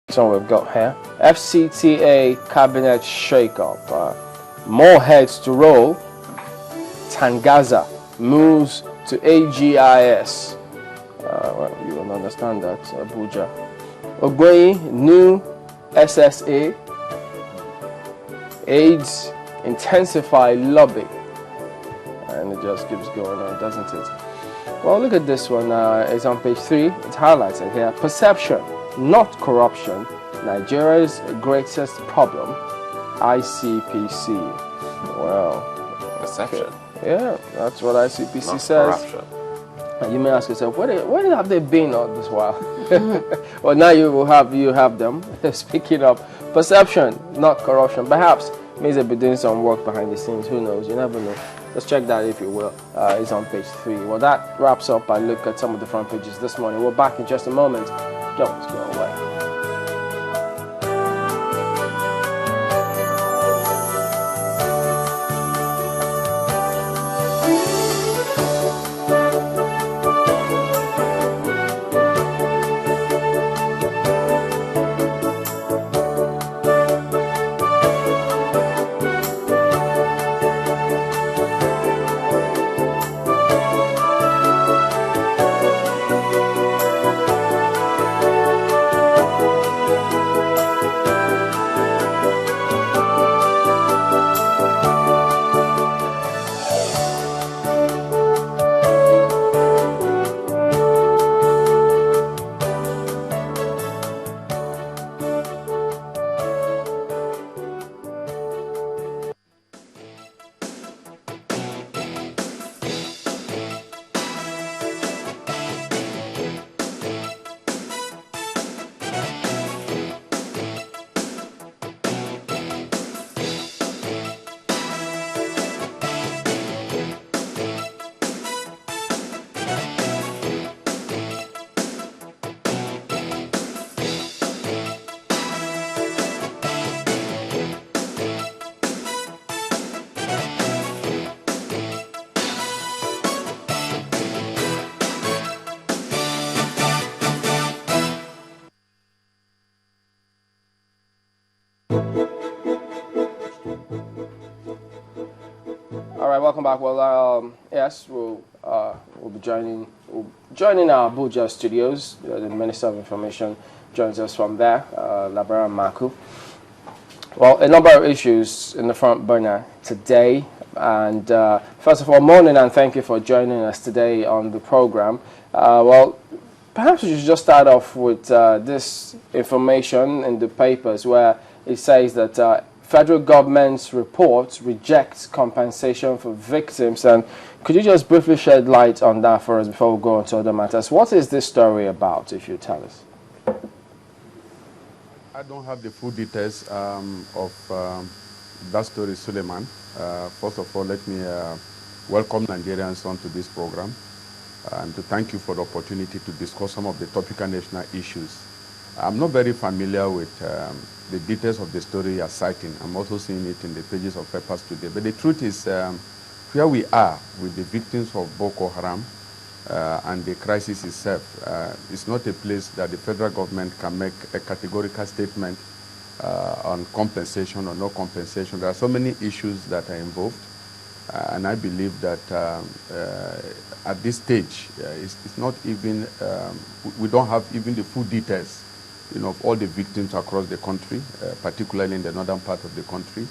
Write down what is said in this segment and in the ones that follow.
So we've got here FCTA cabinet shake-up. More heads to roll. Tangaza moves to AGIS. Well, you will understand that, Abuja. Ogboyi, new SSA. AIDS intensify lobby. And it just keeps going on, doesn't it? Well, look at this one. It's on page 3. It's highlighted here. Perception, not corruption. Nigeria's greatest problem. ICPC. Well, perception. Okay. Yeah, that's what ICPC not says. Corruption. And you may ask yourself, where have they been all this while? Well, now you have them. Speaking of perception, not corruption. Perhaps means they'll be doing some work behind the scenes. Who knows? You never know. Let's check that if you will. It's on page 3. Well, that wraps up our look at some of the front pages this morning. We're back in just a moment. Don't go away. All right, welcome back. Well, yes, we'll be joining our Abuja studios. The Minister of Information joins us from there, Labaran Maku. Well, a number of issues in the front burner today. And first of all, morning and thank you for joining us today on the program. Well, perhaps we should just start off with this information in the papers where it says that federal government's report rejects compensation for victims. And could you just briefly shed light on that for us before we go on to other matters? What is this story about, if you tell us? I don't have the full details of that story, Suleiman. First of all, let me welcome Nigerians onto this program and to thank you for the opportunity to discuss some of the topical national issues. I'm not very familiar with the details of the story you are citing. I'm also seeing it in the pages of papers today. But the truth is, where we are with the victims of Boko Haram and the crisis itself, it's not a place that the federal government can make a categorical statement on compensation or no compensation. There are so many issues that are involved. And I believe that at this stage, it's not even, we don't have even the full details, of all the victims across the country, particularly in the northern part of the country.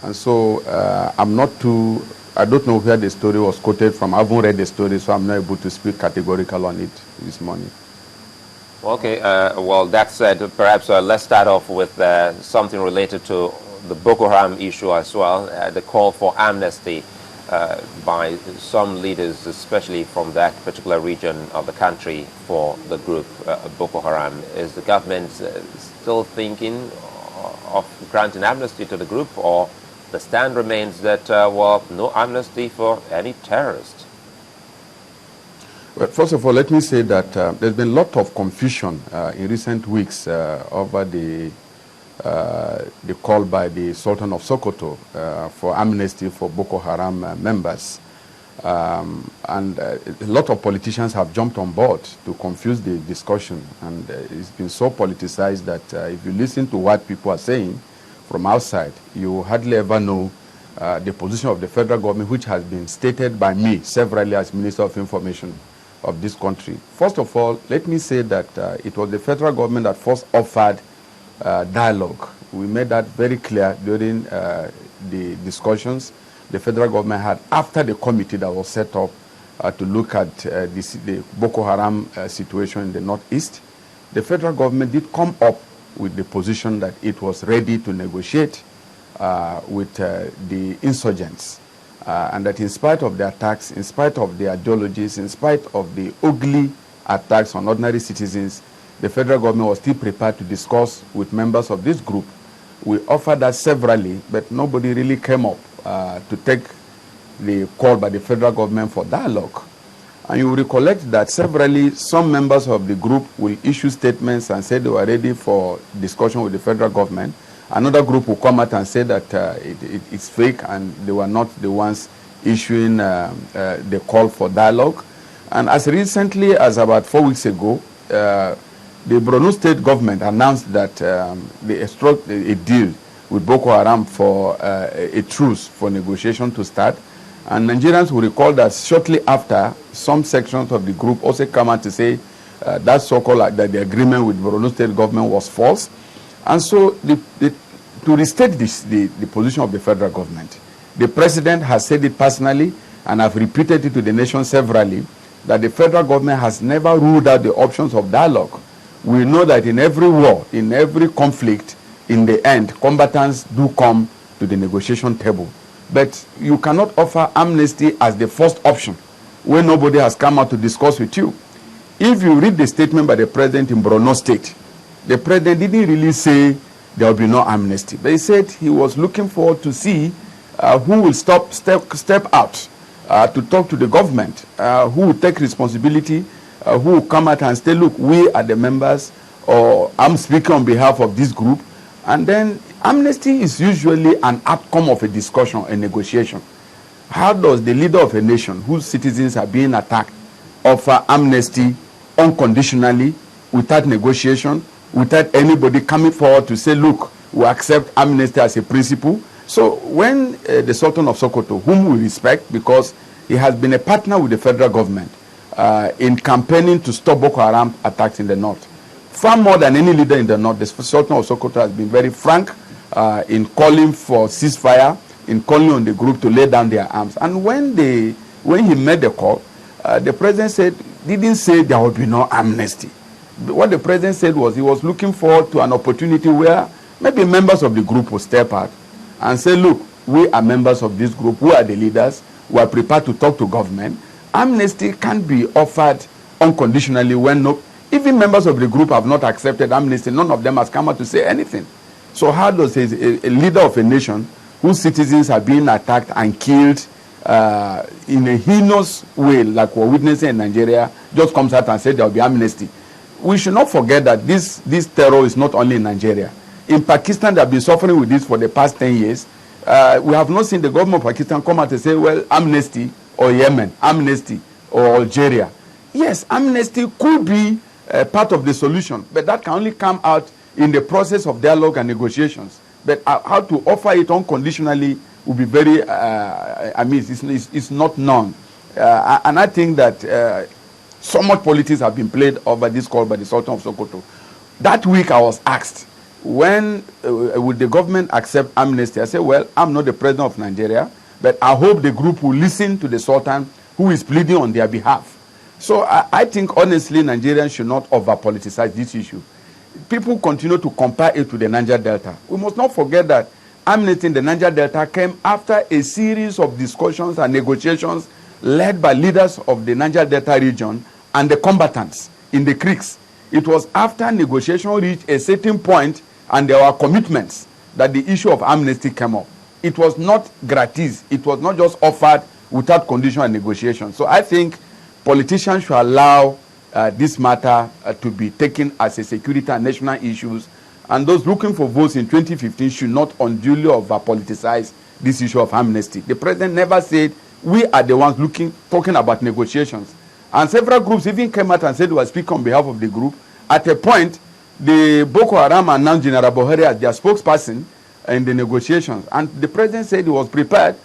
And so I don't know where the story was quoted from. I haven't read the story, so I'm not able to speak categorical on it this morning. Okay, well, that said, perhaps let's start off with something related to the Boko Haram issue as well, the call for amnesty by some leaders, especially from that particular region of the country, for the group Boko Haram. Is the government still thinking of granting amnesty to the group, or the stand remains that, well, no amnesty for any terrorist? Well, first of all, let me say that there's been a lot of confusion in recent weeks over the call by the Sultan of Sokoto for amnesty for Boko Haram members. And a lot of politicians have jumped on board to confuse the discussion. And it's been so politicized that if you listen to what people are saying from outside, you hardly ever know the position of the federal government, which has been stated by me severally as Minister of Information of this country. First of all, let me say that it was the federal government that first offered dialogue. We made that very clear during the discussions the federal government had after the committee that was set up to look at the Boko Haram situation in the northeast. The federal government did come up with the position that it was ready to negotiate with the insurgents. And that in spite of the attacks, in spite of the ideologies, in spite of the ugly attacks on ordinary citizens, the federal government was still prepared to discuss with members of this group. We offered that severally, but nobody really came up to take the call by the federal government for dialogue. And you will recollect that severally some members of the group will issue statements and say they were ready for discussion with the federal government. Another group will come out and say that it's fake and they were not the ones issuing the call for dialogue. And as recently as about 4 weeks ago, the Borno State government announced that they struck a deal with Boko Haram for a truce for negotiation to start. And Nigerians will recall that shortly after, some sections of the group also come out to say that so-called that the agreement with Borno State government was false. And so to restate the position of the federal government, the president has said it personally, and I've repeated it to the nation severally, that the federal government has never ruled out the options of dialogue. We know that in every war, in every conflict, in the end, combatants do come to the negotiation table. But you cannot offer amnesty as the first option when nobody has come out to discuss with you. If you read the statement by the president in Borno State, the president didn't really say there will be no amnesty. But he said he was looking forward to see who will step out to talk to the government, who will take responsibility, who will come out and say, look, we are the members, or I'm speaking on behalf of this group. And then amnesty is usually an outcome of a discussion, a negotiation. How does the leader of a nation whose citizens are being attacked offer amnesty unconditionally, without negotiation, without anybody coming forward to say, look, we accept amnesty as a principle? So when the Sultan of Sokoto, whom we respect because he has been a partner with the federal government in campaigning to stop Boko Haram attacks in the north, far more than any leader in the north, the Sultan of Sokoto has been very frank in calling for ceasefire, in calling on the group to lay down their arms. And when he made the call, the president didn't say there would be no amnesty. What the president said was he was looking forward to an opportunity where maybe members of the group will step out and say, look, we are members of this group, we are the leaders, we are prepared to talk to government. Amnesty can be offered unconditionally when even members of the group have not accepted amnesty. None of them has come out to say anything. So how does a leader of a nation whose citizens are being attacked and killed in a heinous way, like we're witnessing in Nigeria, just comes out and says there will be amnesty? We should not forget that this terror is not only in Nigeria. In Pakistan, they have been suffering with this for the past 10 years. We have not seen the government of Pakistan come out and say, well, amnesty, or Yemen, amnesty, or Algeria. Yes, amnesty could be part of the solution, but that can only come out in the process of dialogue and negotiations. But how to offer it unconditionally will be very, it's not known. And I think that so much politics have been played over this call by the Sultan of Sokoto. That week I was asked, when would the government accept amnesty? I said, well, I'm not the president of Nigeria, but I hope the group will listen to the Sultan who is pleading on their behalf. So I think, honestly, Nigerians should not over-politicize this issue. People continue to compare it to the Niger Delta. We must not forget that amnesty in the Niger Delta came after a series of discussions and negotiations led by leaders of the Niger Delta region and the combatants in the creeks. It was after negotiation reached a certain point and there were commitments that the issue of amnesty came up. It was not gratis. It was not just offered without condition and negotiation. So I think politicians should allow this matter to be taken as a security and national issues, and those looking for votes in 2015 should not unduly over-politicize this issue of amnesty. The president never said we are the ones talking about negotiations. And several groups even came out and said they were speaking on behalf of the group. At a point, the Boko Haram announced General Buhari as their spokesperson in the negotiations. And the president said he was prepared